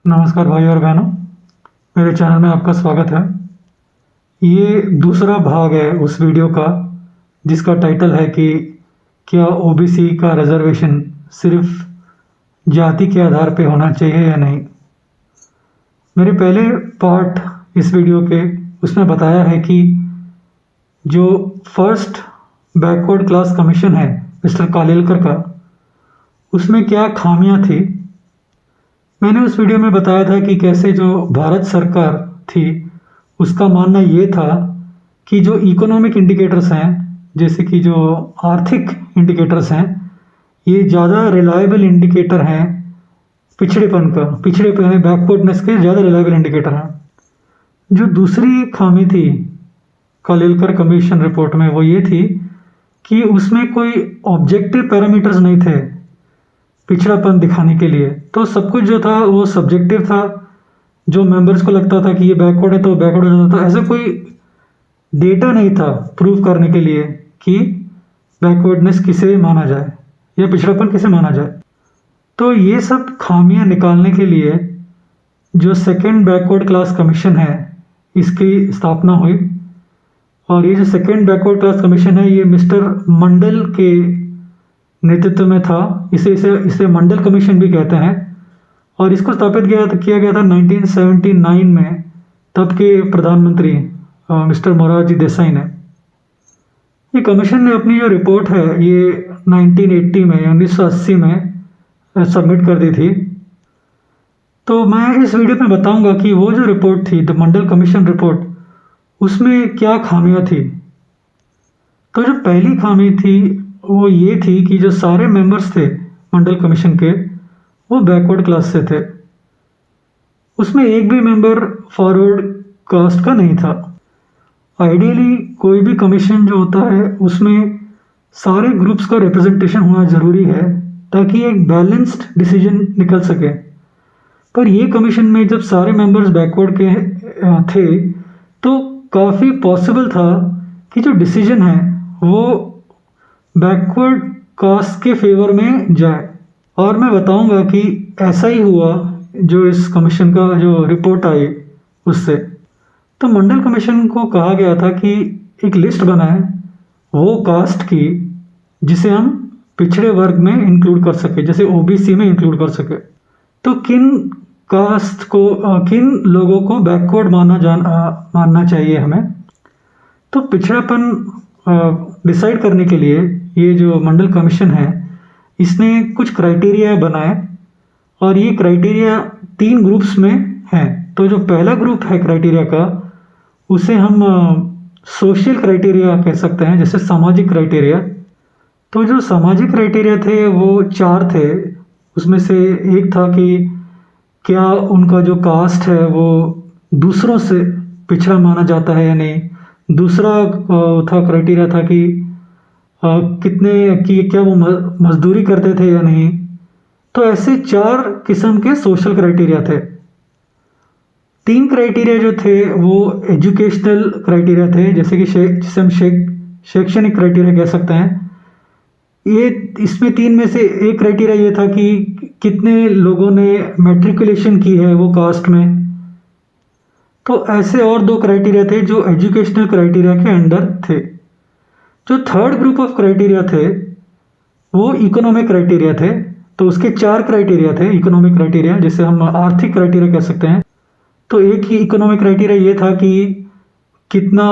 नमस्कार भाई और बहनों, मेरे चैनल में आपका स्वागत है। ये दूसरा भाग है उस वीडियो का जिसका टाइटल है कि क्या ओबीसी का रिजर्वेशन सिर्फ जाति के आधार पे होना चाहिए या नहीं। मेरे पहले पार्ट इस वीडियो के उसमें बताया है कि जो फर्स्ट बैकवर्ड क्लास कमीशन है मिस्टर कालेलकर का, उसमें क्या खामियां थी। मैंने उस वीडियो में बताया था कि कैसे जो भारत सरकार थी उसका मानना ये था कि जो इकोनॉमिक इंडिकेटर्स हैं, जैसे कि जो आर्थिक इंडिकेटर्स हैं, ये ज़्यादा रिलायबल इंडिकेटर हैं पिछड़ेपन बैकवर्डनेस के ज़्यादा रिलायबल इंडिकेटर हैं। जो दूसरी खामी थी कालेलकर कमीशन रिपोर्ट में वो ये थी कि उसमें कोई ऑब्जेक्टिव पैरामीटर्स नहीं थे पिछड़ापन दिखाने के लिए। तो सब कुछ जो था वो सब्जेक्टिव था। जो मेंबर्स को लगता था कि ये बैकवर्ड है तो बैकवर्ड हो जाता था। ऐसा कोई डेटा नहीं था प्रूव करने के लिए कि बैकवर्डनेस किसे माना जाए या पिछड़ापन किसे माना जाए। तो ये सब खामियां निकालने के लिए जो सेकंड बैकवर्ड क्लास कमीशन है इसकी स्थापना हुई। और ये जो सेकंड बैकवर्ड क्लास कमीशन है ये मिस्टर मंडल के नेतृत्व में था। इसे मंडल कमीशन भी कहते हैं। और इसको स्थापित किया गया था 1979 में तब के प्रधानमंत्री मिस्टर मोरारजी देसाई ने। ये कमीशन ने अपनी जो रिपोर्ट है ये 1980 में 1980 में सबमिट कर दी थी। तो मैं इस वीडियो में बताऊंगा कि वो जो रिपोर्ट थी द मंडल कमीशन रिपोर्ट, उसमें क्या खामियां थी। तो जो पहली खामी थी वो ये थी कि जो सारे मेंबर्स थे मंडल कमीशन के वो बैकवर्ड क्लास से थे। उसमें एक भी मेंबर फॉरवर्ड कास्ट का नहीं था। आइडियली कोई भी कमीशन जो होता है उसमें सारे ग्रुप्स का रिप्रेजेंटेशन होना ज़रूरी है ताकि एक बैलेंस्ड डिसीजन निकल सके। पर ये कमीशन में जब सारे मेंबर्स बैकवर्ड के थे तो काफ़ी पॉसिबल था कि जो डिसीजन है वो बैकवर्ड कास्ट के फेवर में जाए। और मैं बताऊंगा कि ऐसा ही हुआ जो इस कमीशन का जो रिपोर्ट आई उससे। तो मंडल कमीशन को कहा गया था कि एक लिस्ट बनाए वो कास्ट की जिसे हम पिछड़े वर्ग में इंक्लूड कर सके, जैसे ओबीसी में इंक्लूड कर सके। तो किन कास्ट को किन लोगों को बैकवर्ड मानना चाहिए हमें। तो पिछड़ापन डिसाइड करने के लिए ये जो मंडल कमीशन है इसने कुछ क्राइटेरिया बनाए और ये क्राइटेरिया 3 ग्रुप्स में हैं। तो जो पहला ग्रुप है क्राइटेरिया का उसे हम सोशल क्राइटेरिया कह सकते हैं, जैसे सामाजिक क्राइटेरिया। तो जो सामाजिक क्राइटेरिया थे वो 4 थे। उसमें से एक था कि क्या उनका जो कास्ट है वो दूसरों से पिछड़ा माना जाता है या नहीं। दूसरा था क्राइटेरिया था कि क्या वो मजदूरी करते थे या नहीं। तो ऐसे 4 किस्म के सोशल क्राइटेरिया थे। 3 क्राइटेरिया जो थे वो एजुकेशनल क्राइटेरिया थे, जैसे कि जिसे हम शैक्षणिक क्राइटेरिया कह सकते हैं। ये इसमें 3 में से एक क्राइटेरिया ये था कि कितने लोगों ने मैट्रिकुलेशन की है वो कास्ट में। तो ऐसे और 2 क्राइटेरिया थे जो एजुकेशनल क्राइटेरिया के अंडर थे। जो थर्ड ग्रुप ऑफ क्राइटेरिया थे वो इकोनॉमिक क्राइटेरिया थे। तो उसके 4 क्राइटेरिया थे इकोनॉमिक क्राइटेरिया, जिसे हम आर्थिक क्राइटेरिया कह सकते हैं। तो एक ही इकोनॉमिक क्राइटेरिया ये था कि कितना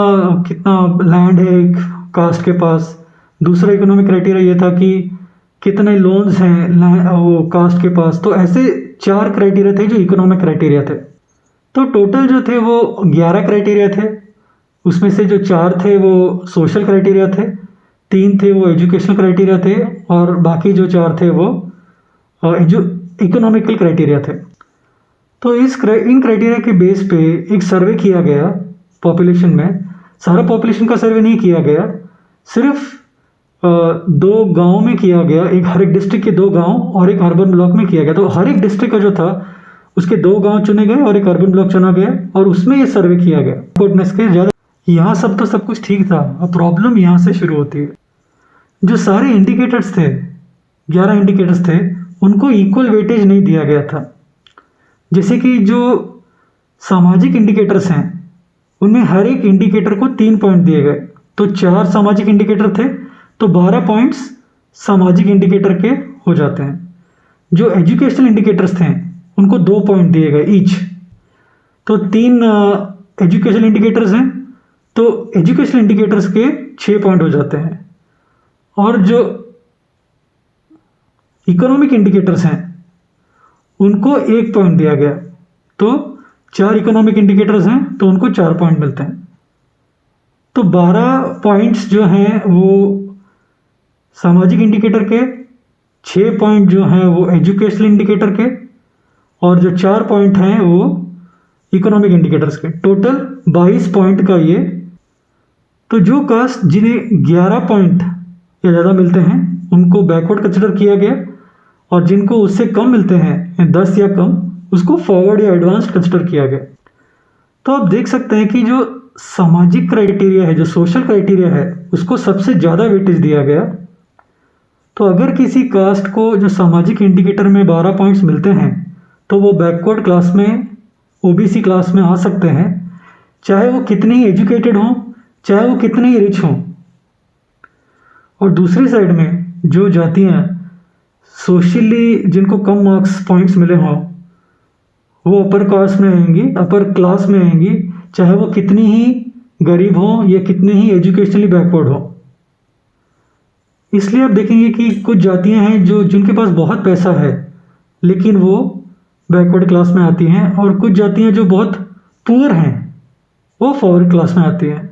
लैंड है एक कास्ट के पास। दूसरा इकोनॉमिक क्राइटेरिया ये था कि कितने लोन्स हैं वो कास्ट के पास। तो ऐसे 4 क्राइटेरिया थे जो इकोनॉमिक क्राइटेरिया थे। तो टोटल जो थे वो 11 क्राइटेरिया थे। उसमें से जो 4 थे वो सोशल क्राइटेरिया थे, 3 थे वो एजुकेशनल क्राइटेरिया थे और बाकी जो 4 थे वो इकोनॉमिकल क्राइटेरिया थे। तो इन क्राइटेरिया के बेस पे एक सर्वे किया गया पॉपुलेशन में। सारा पॉपुलेशन का सर्वे नहीं किया गया, सिर्फ 2 गाँव में किया गया। हर एक डिस्ट्रिक्ट के 2 गाँव और एक अर्बन ब्लॉक में किया गया। तो हर एक डिस्ट्रिक्ट का जो था उसके 2 गाँव चुने गए और एक अर्बन ब्लॉक चुना गया और उसमें ये सर्वे किया गया बैकवर्डनेस के ज़्यादा। यहाँ सब कुछ ठीक था। अब प्रॉब्लम यहाँ से शुरू होती है। जो सारे इंडिकेटर्स थे 11 इंडिकेटर्स थे उनको इक्वल वेटेज नहीं दिया गया था। जैसे कि जो सामाजिक इंडिकेटर्स हैं उनमें हर एक इंडिकेटर को 3 पॉइंट दिए गए। तो 4 सामाजिक इंडिकेटर थे, तो 12 पॉइंट्स सामाजिक इंडिकेटर के हो जाते हैं। जो एजुकेशनल इंडिकेटर्स थे उनको 2 पॉइंट दिए गए ईच। तो 3 एजुकेशनल इंडिकेटर्स हैं, तो एजुकेशनल इंडिकेटर्स के 6 पॉइंट हो जाते हैं। और जो इकोनॉमिक इंडिकेटर्स हैं उनको 1 पॉइंट दिया गया। तो 4 इकोनॉमिक इंडिकेटर्स हैं तो उनको 4 पॉइंट मिलते हैं। तो 12 पॉइंट्स जो हैं वो सामाजिक इंडिकेटर के, 6 पॉइंट जो हैं वो एजुकेशनल इंडिकेटर के, और जो 4 पॉइंट हैं वो इकोनॉमिक इंडिकेटर्स के। टोटल 22 पॉइंट का ये। तो जो कास्ट जिन्हें 11 पॉइंट या ज़्यादा मिलते हैं उनको बैकवर्ड कंसिडर किया गया, और जिनको उससे कम मिलते हैं 10 या कम, उसको फॉरवर्ड या एडवांस कंसिडर किया गया। तो आप देख सकते हैं कि जो सामाजिक क्राइटेरिया है, जो सोशल क्राइटेरिया है, उसको सबसे ज़्यादा वेटेज दिया गया। तो अगर किसी कास्ट को जो सामाजिक इंडिकेटर में 12 पॉइंट्स मिलते हैं तो वो बैकवर्ड क्लास में, ओबीसी क्लास में आ सकते हैं, चाहे वो कितने ही एजुकेटेड हों, चाहे वो कितने ही रिच हों। और दूसरी साइड में जो जातियाँ सोशली जिनको कम मार्क्स पॉइंट्स मिले हों वो अपर कास्ट में आएंगी, अपर क्लास में आएंगी, चाहे वो कितनी ही गरीब हो या कितने ही एजुकेशनली बैकवर्ड हो। इसलिए आप देखेंगे कि कुछ जातियां हैं जो जिनके पास बहुत पैसा है लेकिन वो बैकवर्ड क्लास में आती हैं, और कुछ जातियां जो बहुत पुअर हैं वो फॉरवर्ड क्लास में आती हैं।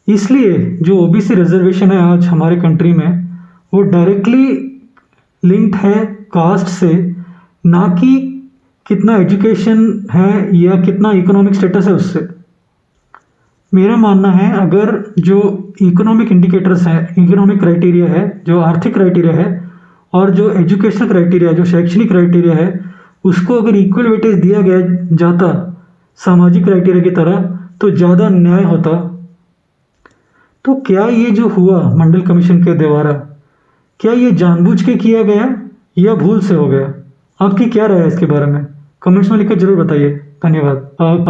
इसलिए जो ओबीसी रिजर्वेशन है आज हमारे कंट्री में, वो डायरेक्टली लिंक्ड है कास्ट से, ना कि कितना एजुकेशन है या कितना इकोनॉमिक स्टेटस है उससे। मेरा मानना है अगर जो इकोनॉमिक इंडिकेटर्स हैं, इकोनॉमिक क्राइटेरिया है, जो आर्थिक क्राइटेरिया है, और जो एजुकेशनल क्राइटेरिया, जो शैक्षणिक क्राइटेरिया है, उसको अगर इक्वल वेटेज दिया गया जाता सामाजिक क्राइटेरिया की तरह तो ज़्यादा न्याय होता। तो क्या ये जो हुआ मंडल कमीशन के द्वारा, क्या ये जानबूझ के किया गया या भूल से हो गया? आपकी क्या राय है इसके बारे में? कमेंट्स में लिखकर जरूर बताइए। धन्यवाद। आप